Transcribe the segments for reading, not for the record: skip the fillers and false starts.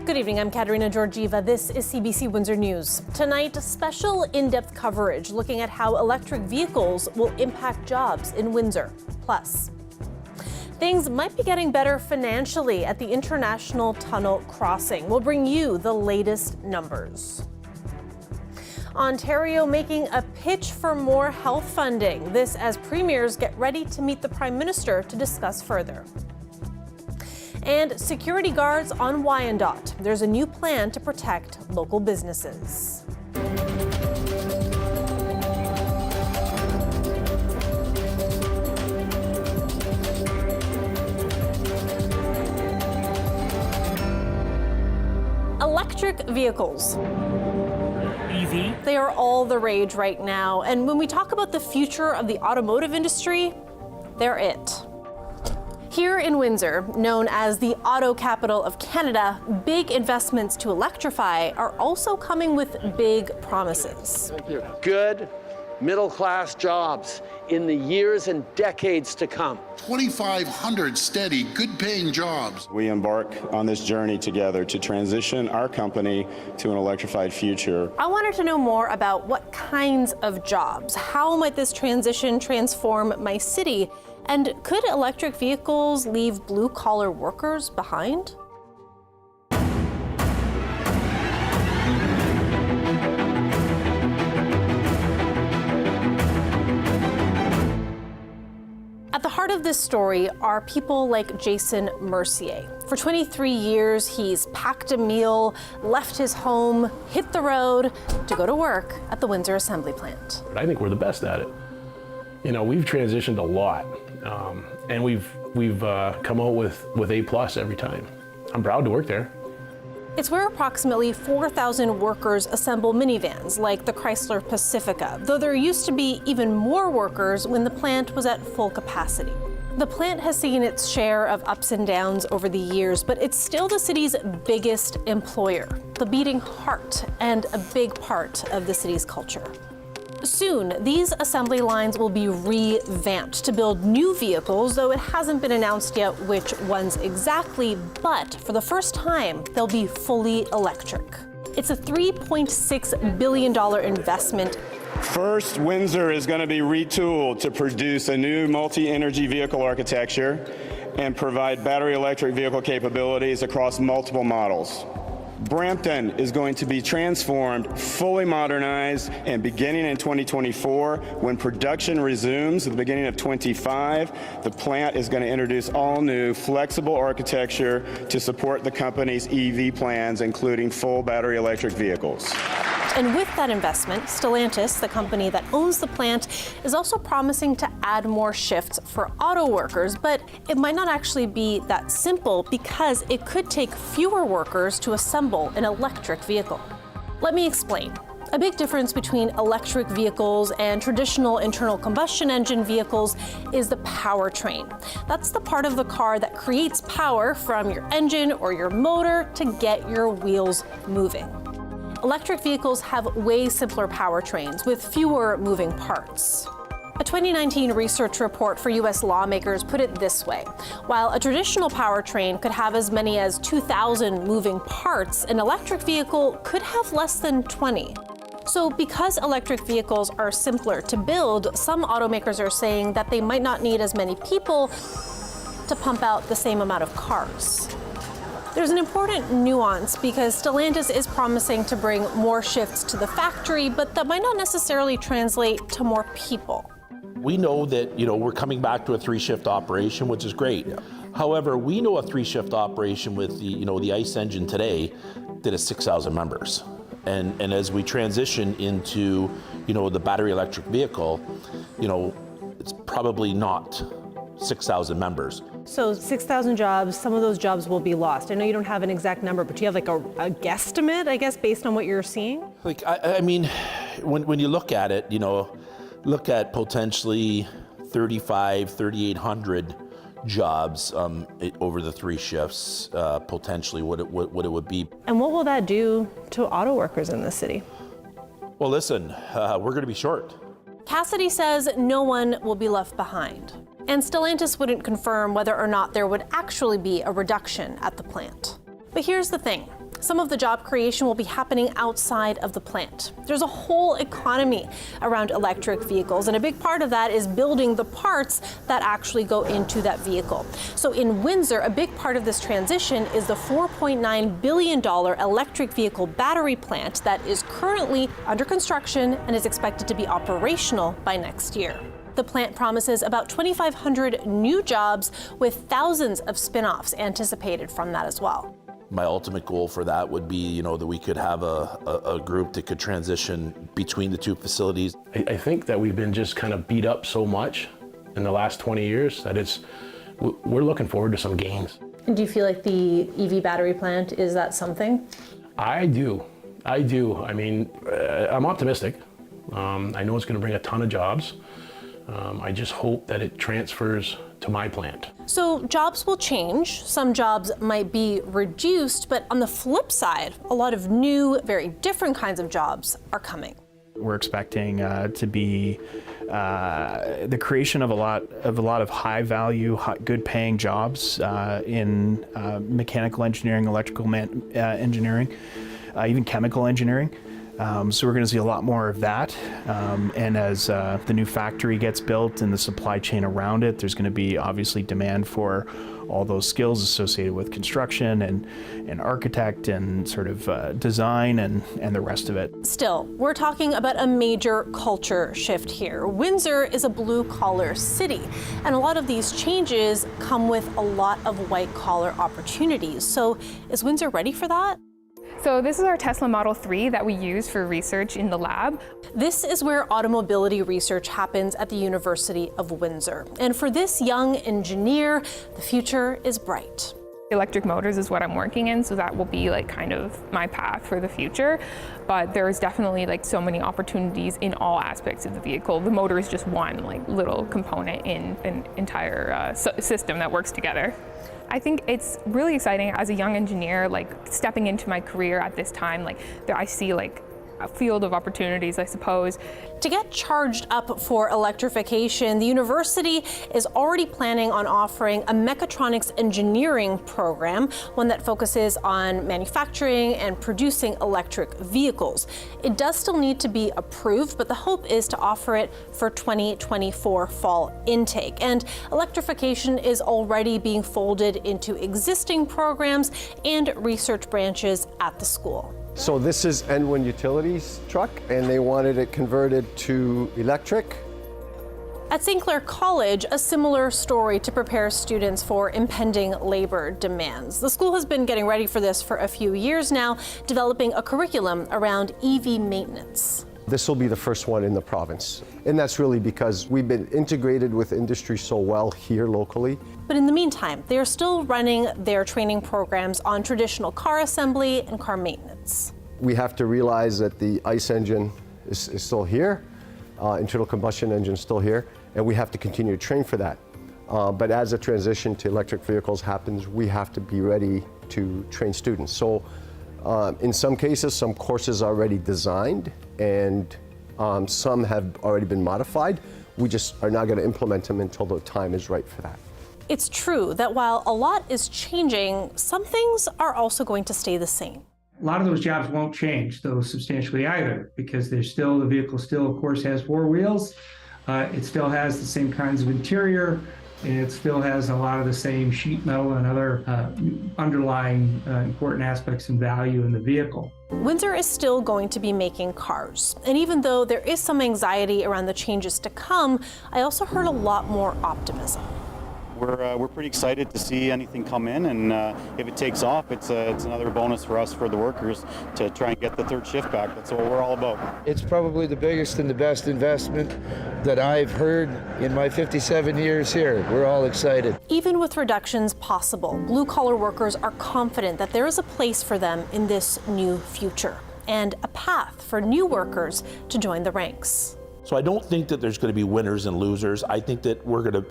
Good evening, I'm Katerina Georgieva. This is CBC Windsor News. Tonight, special in-depth coverage looking at how electric vehicles will impact jobs in Windsor. Plus, things might be getting better financially at the International Tunnel Crossing. We'll bring you the latest numbers. Ontario making a pitch for more health funding. This as premiers get ready to meet the Prime Minister to discuss further. And security guards on Wyandotte. There's a new plan to protect local businesses. Electric vehicles. EV. They are all the rage right now. And when we talk about the future of the automotive industry, they're it. Here in Windsor, known as the auto capital of Canada, big investments to electrify are also coming with big promises. Good middle-class jobs in the years and decades to come. 2,500 steady, good-paying jobs. We embark on this journey together to transition our company to an electrified future. I wanted to know more about what kinds of jobs. How might this transition transform my city? And could electric vehicles leave blue-collar workers behind? At the heart of this story are people like Jason Mercier. For 23 years, he's packed a meal, left his home, hit the road to go to work at the Windsor Assembly Plant. I think we're the best at it. You know, we've transitioned a lot, and we've come out with A+ every time. I'm proud to work there. It's where approximately 4,000 workers assemble minivans like the Chrysler Pacifica, though there used to be even more workers when the plant was at full capacity. The plant has seen its share of ups and downs over the years, but it's still the city's biggest employer, the beating heart and a big part of the city's culture. Soon, these assembly lines will be revamped to build new vehicles, though it hasn't been announced yet which ones exactly, but for the first time, they'll be fully electric. It's a $3.6 billion investment. First, Windsor is going to be retooled to produce a new multi-energy vehicle architecture and provide battery electric vehicle capabilities across multiple models. Brampton is going to be transformed, fully modernized, and beginning in 2024, when production resumes at the beginning of 25, the plant is going to introduce all new flexible architecture to support the company's EV plans, including full battery electric vehicles. And with that investment, Stellantis, the company that owns the plant, is also promising to add more shifts for auto workers, but it might not actually be that simple because it could take fewer workers to assemble an electric vehicle. Let me explain. A big difference between electric vehicles and traditional internal combustion engine vehicles is the powertrain. That's the part of the car that creates power from your engine or your motor to get your wheels moving. Electric vehicles have way simpler powertrains with fewer moving parts. A 2019 research report for U.S. lawmakers put it this way. While a traditional powertrain could have as many as 2,000 moving parts, an electric vehicle could have less than 20. So because electric vehicles are simpler to build, some automakers are saying that they might not need as many people to pump out the same amount of cars. There's an important nuance because Stellantis is promising to bring more shifts to the factory, but that might not necessarily translate to more people. We know that, we're coming back to a 3-shift operation, which is great. However, we know a 3-shift operation with the ICE engine today that is 6,000 members. And as we transition into, the battery electric vehicle, it's probably not 6,000 members. So 6,000 jobs, some of those jobs will be lost. I know you don't have an exact number, but you have like a guesstimate, I guess, based on what you're seeing? Like, I mean, when you look at it, look at potentially 3,800 jobs over the 3 shifts, potentially what it would be. And what will that do to auto workers in this city? Well, listen, we're going to be short. Cassidy says no one will be left behind. And Stellantis wouldn't confirm whether or not there would actually be a reduction at the plant. But here's the thing. Some of the job creation will be happening outside of the plant. There's a whole economy around electric vehicles, and a big part of that is building the parts that actually go into that vehicle. So in Windsor, a big part of this transition is the $4.9 billion electric vehicle battery plant that is currently under construction and is expected to be operational by next year. The plant promises about 2,500 new jobs, with thousands of spin-offs anticipated from that as well. My ultimate goal for that would be, that we could have a group that could transition between the two facilities. I think that we've been just kind of beat up so much in the last 20 years that we're looking forward to some gains. And do you feel like the EV battery plant is that something? I do. I mean, I'm optimistic. I know it's going to bring a ton of jobs. I just hope that it transfers to my plant. So jobs will change. Some jobs might be reduced, but on the flip side, a lot of new, very different kinds of jobs are coming. We're expecting to be the creation of a lot of high-value, good-paying jobs in mechanical engineering, electrical engineering, even chemical engineering. So we're going to see a lot more of that. And as the new factory gets built and the supply chain around it, there's going to be obviously demand for all those skills associated with construction and architect and sort of design and the rest of it. Still, we're talking about a major culture shift here. Windsor is a blue-collar city, and a lot of these changes come with a lot of white-collar opportunities. So is Windsor ready for that? So this is our Tesla Model 3 that we use for research in the lab. This is where automobility research happens at the University of Windsor. And for this young engineer, the future is bright. Electric motors is what I'm working in, so that will be like kind of my path for the future. But there's definitely like so many opportunities in all aspects of the vehicle. The motor is just one like little component in an entire system that works together. I think it's really exciting as a young engineer, like stepping into my career at this time, like I see like a field of opportunities, I suppose. To get charged up for electrification, the university is already planning on offering a mechatronics engineering program, one that focuses on manufacturing and producing electric vehicles. It does still need to be approved, but the hope is to offer it for 2024 fall intake. And electrification is already being folded into existing programs and research branches at the school. So this is WinWin Utilities truck, and they wanted it converted to electric. At St. Clair College, a similar story to prepare students for impending labor demands. The school has been getting ready for this for a few years now, developing a curriculum around EV maintenance. This will be the first one in the province. And that's really because we've been integrated with industry so well here locally. But in the meantime, they are still running their training programs on traditional car assembly and car maintenance. We have to realize that the ICE engine is still here, internal combustion engine is still here, and we have to continue to train for that. But as the transition to electric vehicles happens, we have to be ready to train students. So in some cases, some courses are already designed, and some have already been modified. We just are not going to implement them until the time is right for that. It's true that while a lot is changing, some things are also going to stay the same. A lot of those jobs won't change, though, substantially either, because the vehicle still, of course, has four wheels. It still has the same kinds of interior. It still has a lot of the same sheet metal and other underlying important aspects and value in the vehicle. Windsor is still going to be making cars. And even though there is some anxiety around the changes to come, I also heard a lot more optimism. We're pretty excited to see anything come in, and if it takes off, it's another bonus for us, for the workers, to try and get the third shift back. That's what we're all about. It's probably the biggest and the best investment that I've heard in my 57 years here. We're all excited. Even with reductions possible, blue-collar workers are confident that there is a place for them in this new future and a path for new workers to join the ranks. So I don't think that there's going to be winners and losers. I think that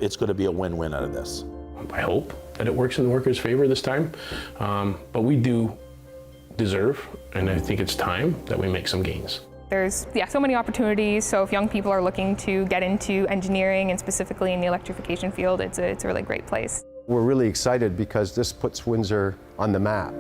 it's going to be a win-win out of this. I hope that it works in the workers' favor this time, but we do deserve, and I think it's time that we make some gains. There's so many opportunities, so if young people are looking to get into engineering and specifically in the electrification field, it's a really great place. We're really excited because this puts Windsor on the map,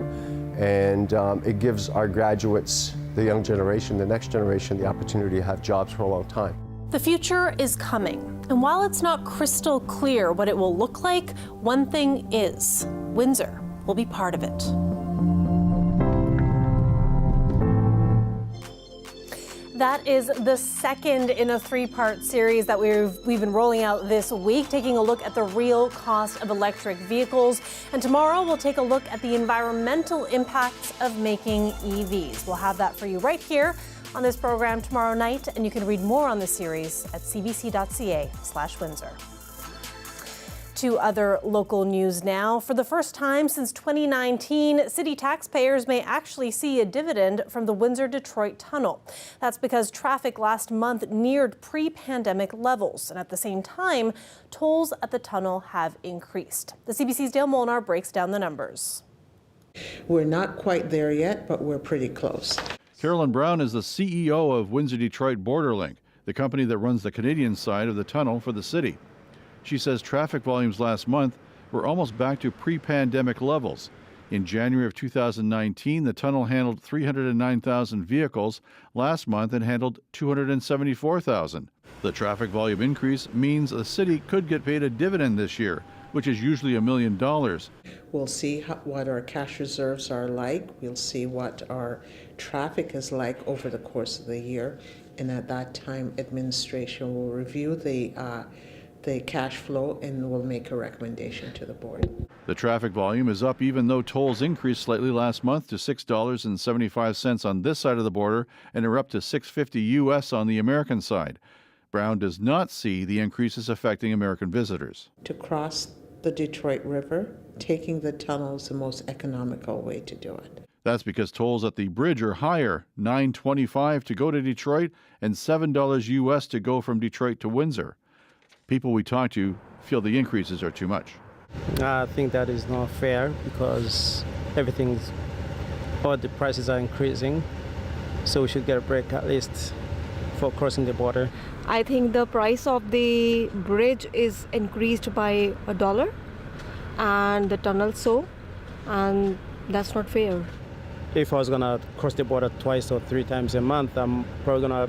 and it gives our graduates, the young generation, the next generation, the opportunity to have jobs for a long time. The future is coming, and while it's not crystal clear what it will look like, one thing is, Windsor will be part of it. That is the second in a three-part series that we've been rolling out this week, taking a look at the real cost of electric vehicles. And tomorrow we'll take a look at the environmental impacts of making EVs. We'll have that for you right here on this program tomorrow night, and you can read more on the series at cbc.ca/Windsor. To other local news now. For the first time since 2019, city taxpayers may actually see a dividend from the Windsor-Detroit tunnel. That's because traffic last month neared pre-pandemic levels, and at the same time, tolls at the tunnel have increased. The CBC's Dale Molnar breaks down the numbers. We're not quite there yet, but we're pretty close. Carolyn Brown is the CEO of Windsor-Detroit BorderLink, the company that runs the Canadian side of the tunnel for the city. She says traffic volumes last month were almost back to pre-pandemic levels. In January of 2019, the tunnel handled 309,000 vehicles. Last month, it handled 274,000. The traffic volume increase means the city could get paid a dividend this year, which is usually $1 million. We'll see what our cash reserves are like. We'll see what our traffic is like over the course of the year. And at that time, administration will review the cash flow and will make a recommendation to the board. The traffic volume is up even though tolls increased slightly last month to $6.75 on this side of the border and are up to $6.50 US on the American side. Brown does not see the increases affecting American visitors. To cross the Detroit River, taking the tunnel is the most economical way to do it. That's because tolls at the bridge are higher, $9.25 to go to Detroit and $7 US to go from Detroit to Windsor. People we talk to feel the increases are too much. I think that is not fair because all the prices are increasing, so we should get a break at least for crossing the border. I think the price of the bridge is increased by $1 and the tunnel and that's not fair. If I was gonna cross the border twice or 3 times a month, I'm probably gonna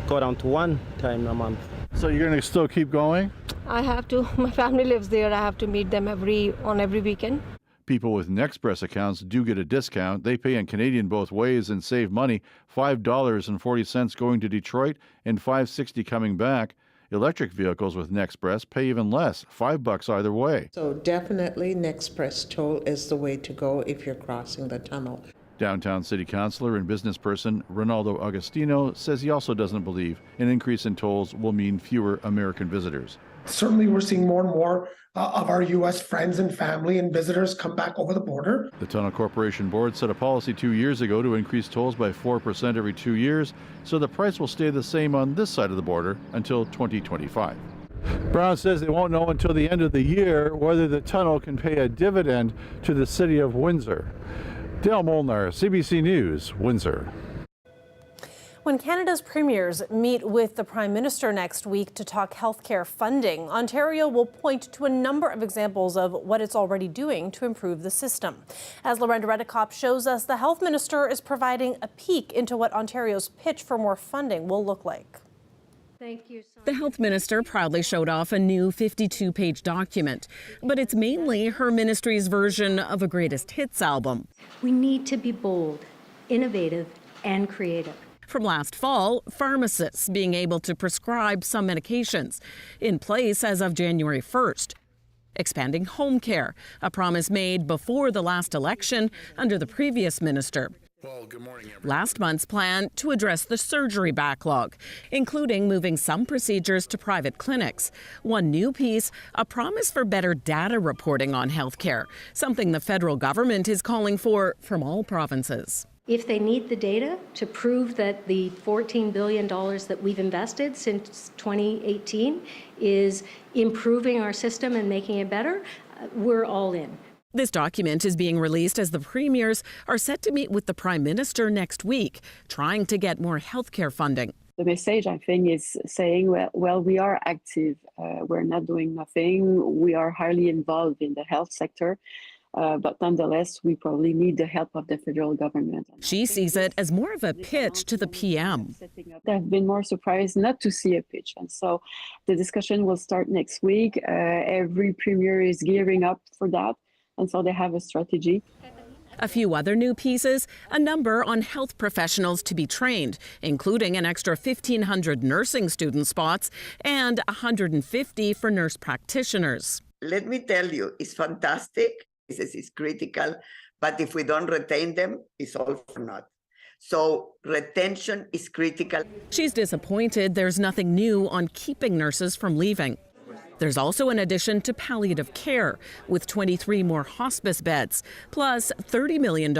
go down to 1 time a month. So you're going to still keep going? I have to. My family lives there. I have to meet them on every weekend. People with Nexpress accounts do get a discount. They pay in Canadian both ways and save money, $5.40 going to Detroit and $5.60 coming back. Electric vehicles with Nexpress pay even less, $5 either way. So definitely Nexpress toll is the way to go if you're crossing the tunnel. Downtown City Councilor and business person Ronaldo Agostino says he also doesn't believe an increase in tolls will mean fewer American visitors. Certainly, we're seeing more and more of our U.S. friends and family and visitors come back over the border. The Tunnel Corporation Board set a policy 2 years ago to increase tolls by 4% every 2 years, so the price will stay the same on this side of the border until 2025. Brown says they won't know until the end of the year whether the tunnel can pay a dividend to the city of Windsor. Dale Molnar, CBC News, Windsor. When Canada's premiers meet with the Prime Minister next week to talk healthcare funding, Ontario will point to a number of examples of what it's already doing to improve the system. As Lorenda Redekop shows us, the Health Minister is providing a peek into what Ontario's pitch for more funding will look like. Thank you. The Health Minister proudly showed off a new 52-page document, but it's mainly her ministry's version of a greatest hits album. We need to be bold, innovative, and creative. From last fall, pharmacists being able to prescribe some medications, in place as of January 1st. Expanding home care, a promise made before the last election under the previous minister. Well, good morning, everyone. Last month's plan to address the surgery backlog, including moving some procedures to private clinics. One new piece, a promise for better data reporting on healthcare, something the federal government is calling for from all provinces. If they need the data to prove that the $14 billion that we've invested since 2018 is improving our system and making it better, we're all in. This document is being released as the premiers are set to meet with the Prime Minister next week, trying to get more healthcare funding. The message, I think, is saying, well, we are active. We're not doing nothing. We are highly involved in the health sector. But nonetheless, we probably need the help of the federal government. She sees it as more of a pitch to the PM. I've been more surprised not to see a pitch. And so the discussion will start next week. Every premier is gearing up for that. And so they have a strategy. A few other new pieces, a number on health professionals to be trained, including an extra 1,500 nursing student spots and 150 for nurse practitioners. Let me tell you, it's fantastic. This is critical, but if we don't retain them, it's all for naught. So retention is critical. She's disappointed there's nothing new on keeping nurses from leaving. There's also an addition to palliative care, with 23 more hospice beds, plus $30 million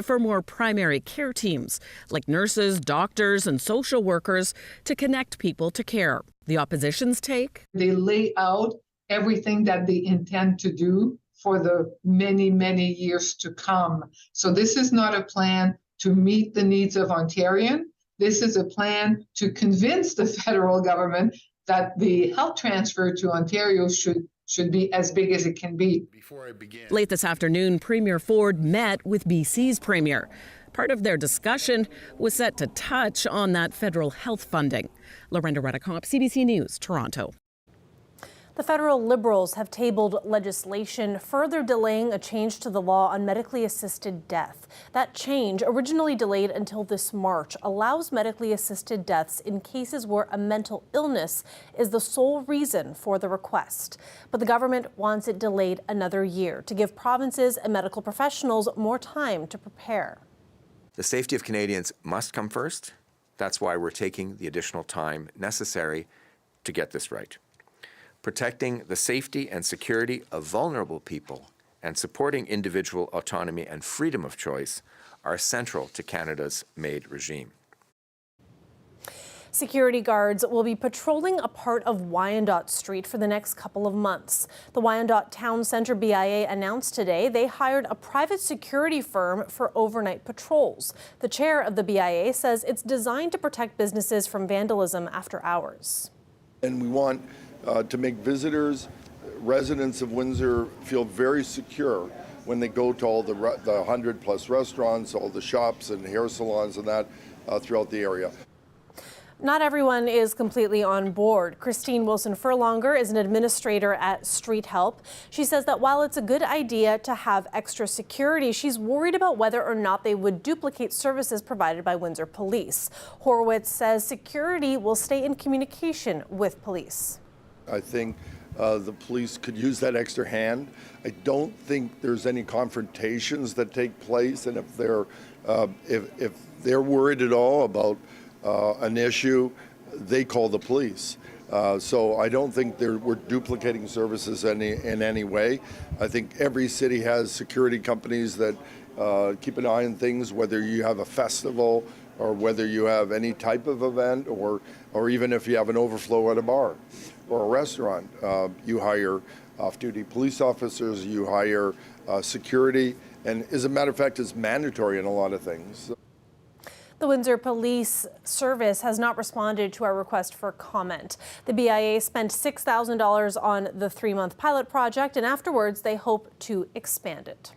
for more primary care teams, like nurses, doctors, and social workers, to connect people to care. The opposition's take? They lay out everything that they intend to do for the many, many years to come. So this is not a plan to meet the needs of Ontarians. This is a plan to convince the federal government that the health transfer to Ontario should be as big as it can be. Late this afternoon, Premier Ford met with BC's Premier. Part of their discussion was set to touch on that federal health funding. Lorenda Redicop, CBC News, Toronto. The federal Liberals have tabled legislation further delaying a change to the law on medically assisted death. That change, originally delayed until this March, allows medically assisted deaths in cases where a mental illness is the sole reason for the request. But the government wants it delayed another year to give provinces and medical professionals more time to prepare. The safety of Canadians must come first. That's why we're taking the additional time necessary to get this right. Protecting the safety and security of vulnerable people and supporting individual autonomy and freedom of choice are central to Canada's MAID regime. Security guards will be patrolling a part of Wyandotte Street for the next couple of months. The Wyandotte Town Centre BIA announced today they hired a private security firm for overnight patrols. The chair of the BIA says it's designed to protect businesses from vandalism after hours. And we want to make visitors, residents of Windsor feel very secure when they go to all the 100+ restaurants, all the shops and hair salons and that throughout the area. Not everyone is completely on board. Christine Wilson-Furlonger is an administrator at Street Help. She says that while it's a good idea to have extra security, she's worried about whether or not they would duplicate services provided by Windsor Police. Horowitz says security will stay in communication with police. I think the police could use that extra hand. I don't think there's any confrontations that take place, and if they're worried at all about an issue, they call the police. So I don't think we're duplicating services in any way. I think every city has security companies that keep an eye on things, whether you have a festival or whether you have any type of event, or even if you have an overflow at a bar or a restaurant. You hire off-duty police officers, you hire security, and as a matter of fact, it's mandatory in a lot of things. The Windsor Police Service has not responded to our request for comment. The BIA spent $6,000 on the 3-month pilot project, and afterwards they hope to expand it.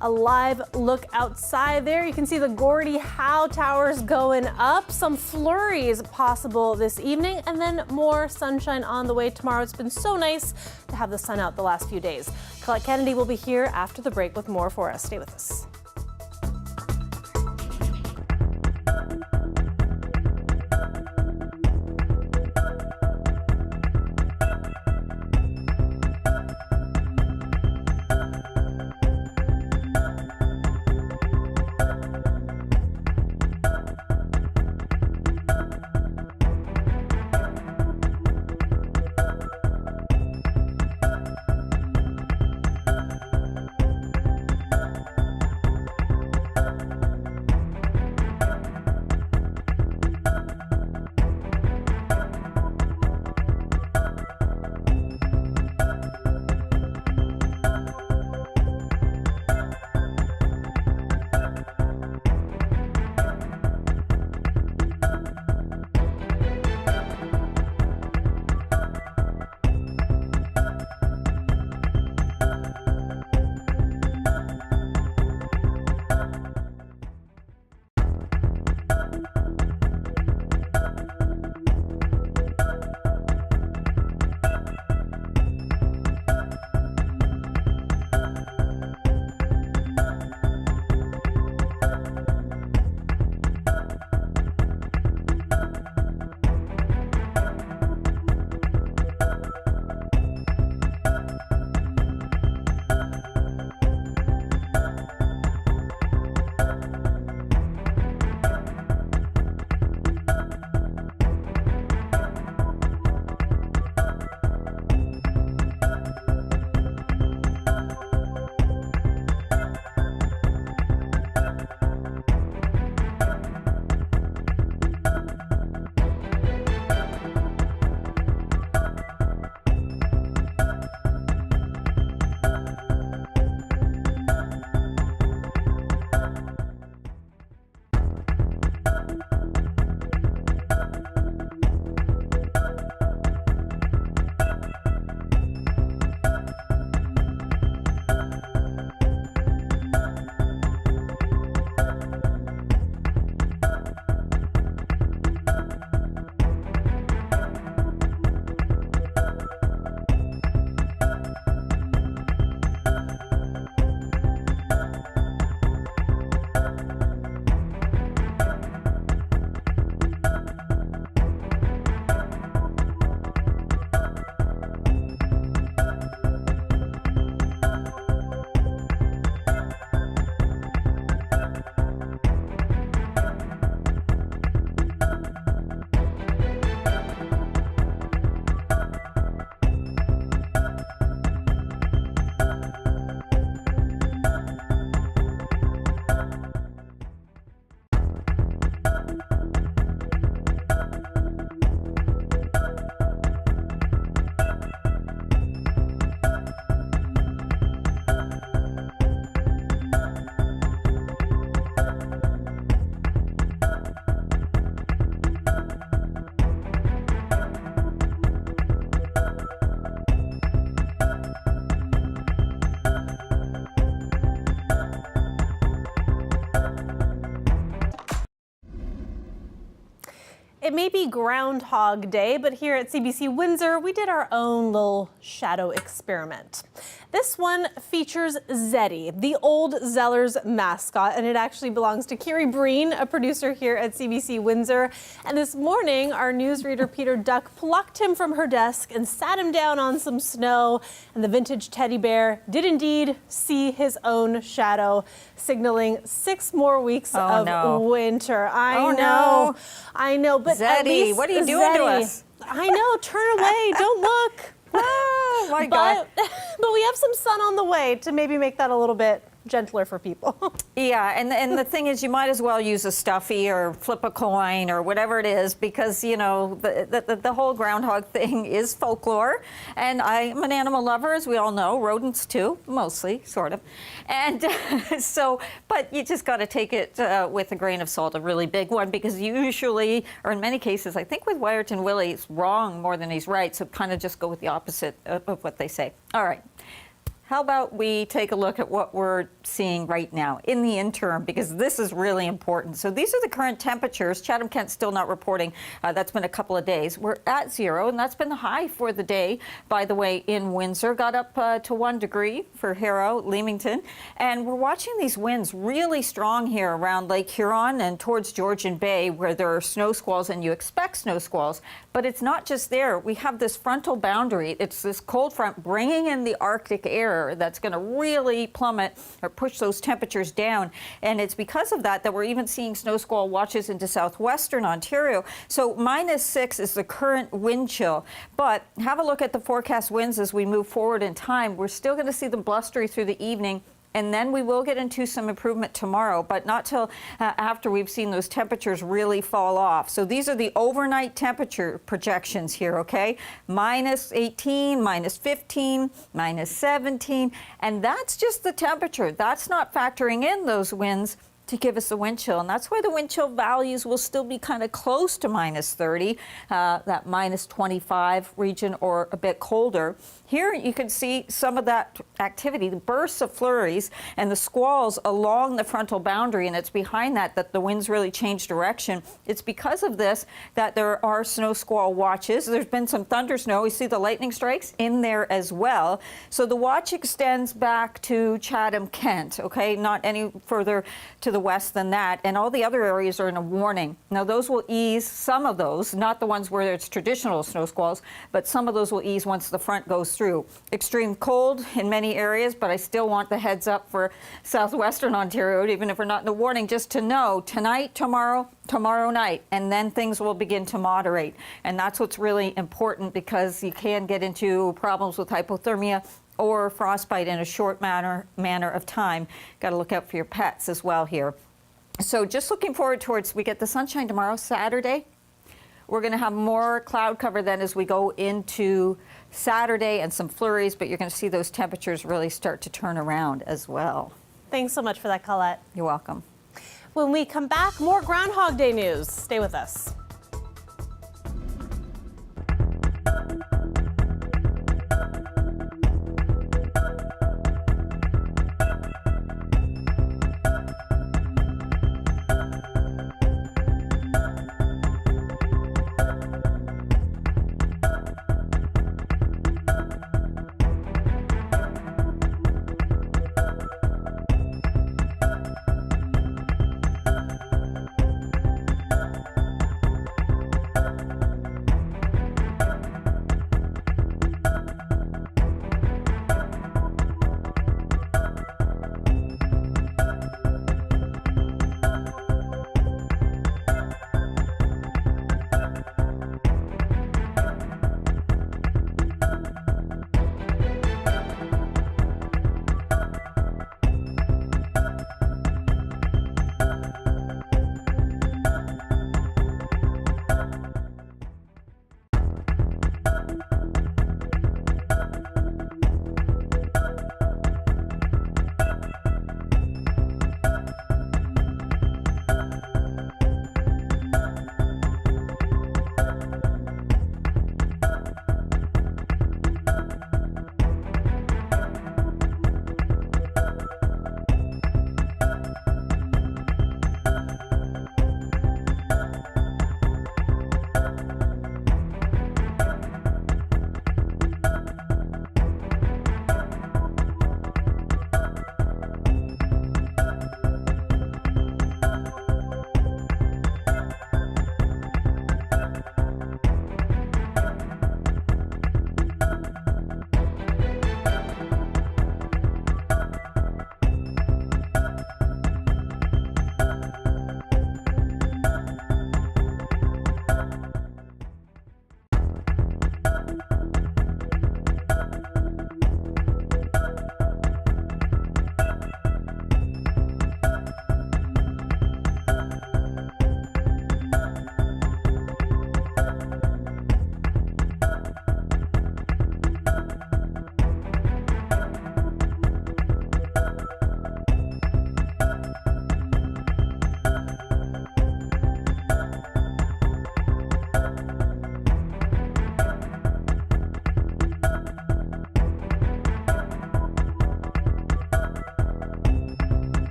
A live look outside there. You can see the Gordie Howe towers going up. Some flurries possible this evening, and then more sunshine on the way tomorrow. It's been so nice to have the sun out the last few days. Colette Kennedy will be here after the break with more for us. Stay with us. It may be Groundhog Day, but here at CBC Windsor, we did our own little shadow experiment. This one features Zeddy, the old Zellers mascot, and it actually belongs to Kiri Breen, a producer here at CBC Windsor. And this morning, our newsreader Peter Duck plucked him from her desk and sat him down on some snow, and the vintage teddy bear did indeed see his own shadow, signaling 6 more weeks of winter. I know, but at Zeddy, least what are you doing to us? I know, turn away, don't look. Oh my God. But we have some sun on the way to maybe make that a little bit gentler for people. Yeah, and the thing is, you might as well use a stuffy or flip a coin or whatever it is, because, you know, the whole groundhog thing is folklore. And I'm an animal lover, as we all know, rodents too, mostly, sort of. And so, but you just got to take it with a grain of salt, a really big one, because usually, or in many cases, I think with Wyerton Willie, it's wrong more than he's right. So kind of just go with the opposite of what they say. All right. How about we take a look at what we're seeing right now in the interim, because this is really important. So these are the current temperatures. Chatham-Kent's still not reporting. That's been a couple of days. We're at 0, and that's been the high for the day, by the way, in Windsor. Got up to 1 degree for Harrow, Leamington. And we're watching these winds really strong here around Lake Huron and towards Georgian Bay, where there are snow squalls, and you expect snow squalls. But it's not just there. We have this frontal boundary. It's this cold front bringing in the Arctic air that's going to really plummet or push those temperatures down. And it's because of that we're even seeing snow squall watches into southwestern Ontario. So -6 is the current wind chill. But have a look at the forecast winds as we move forward in time. We're still going to see them blustery through the evening. And then we will get into some improvement tomorrow, but not till after we've seen those temperatures really fall off. So these are the overnight temperature projections here, okay? -18, -15, -17, and that's just the temperature. That's not factoring in those winds to give us a wind chill. And that's why the wind chill values will still be kind of close to -30, that -25 region, or a bit colder. Here you can see some of that activity, the bursts of flurries and the squalls along the frontal boundary, and it's behind that the winds really change direction. It's because of this that there are snow squall watches. There's been some thunder snow. We see the lightning strikes in there as well. So the watch extends back to Chatham-Kent, okay, not any further to the west than that, and all the other areas are in a warning. Now those will ease, some of those, not the ones where it's traditional snow squalls, but some of those will ease once the front goes through. Extreme cold in many areas, but I still want the heads up for southwestern Ontario, even if we're not in the warning, just to know tonight, tomorrow night, and then things will begin to moderate. And that's what's really important, because you can get into problems with hypothermia or frostbite in a short manner of time. Got to look out for your pets as well here. So just looking forward towards, we get the sunshine tomorrow, Saturday. We're going to have more cloud cover then as we go into Saturday, and some flurries, but you're going to see those temperatures really start to turn around as well. Thanks so much for that, Colette. You're welcome. When we come back, more Groundhog Day news. Stay with us.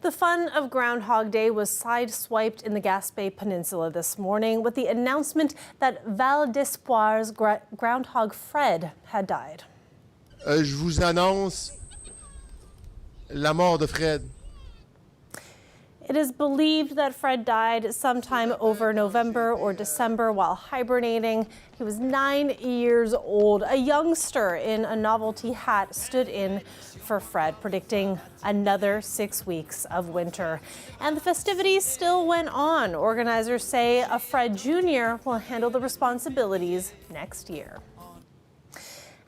The fun of Groundhog Day was sideswiped in the Gaspé Peninsula this morning with the announcement that Val d'Espoir's groundhog Fred had died. Je vous annonce la mort de Fred. It is believed that Fred died sometime over November or December while hibernating. He was 9 years old. A youngster in a novelty hat stood in for Fred, predicting another 6 weeks of winter. And the festivities still went on. Organizers say a Fred Jr. will handle the responsibilities next year.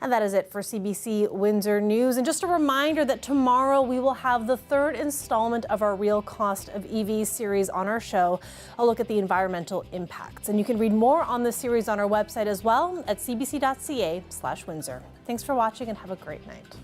And that is it for CBC Windsor News. And just a reminder that tomorrow we will have the third installment of our Real Cost of EVs series on our show, a look at the environmental impacts. And you can read more on this series on our website as well at cbc.ca/Windsor. Thanks for watching and have a great night.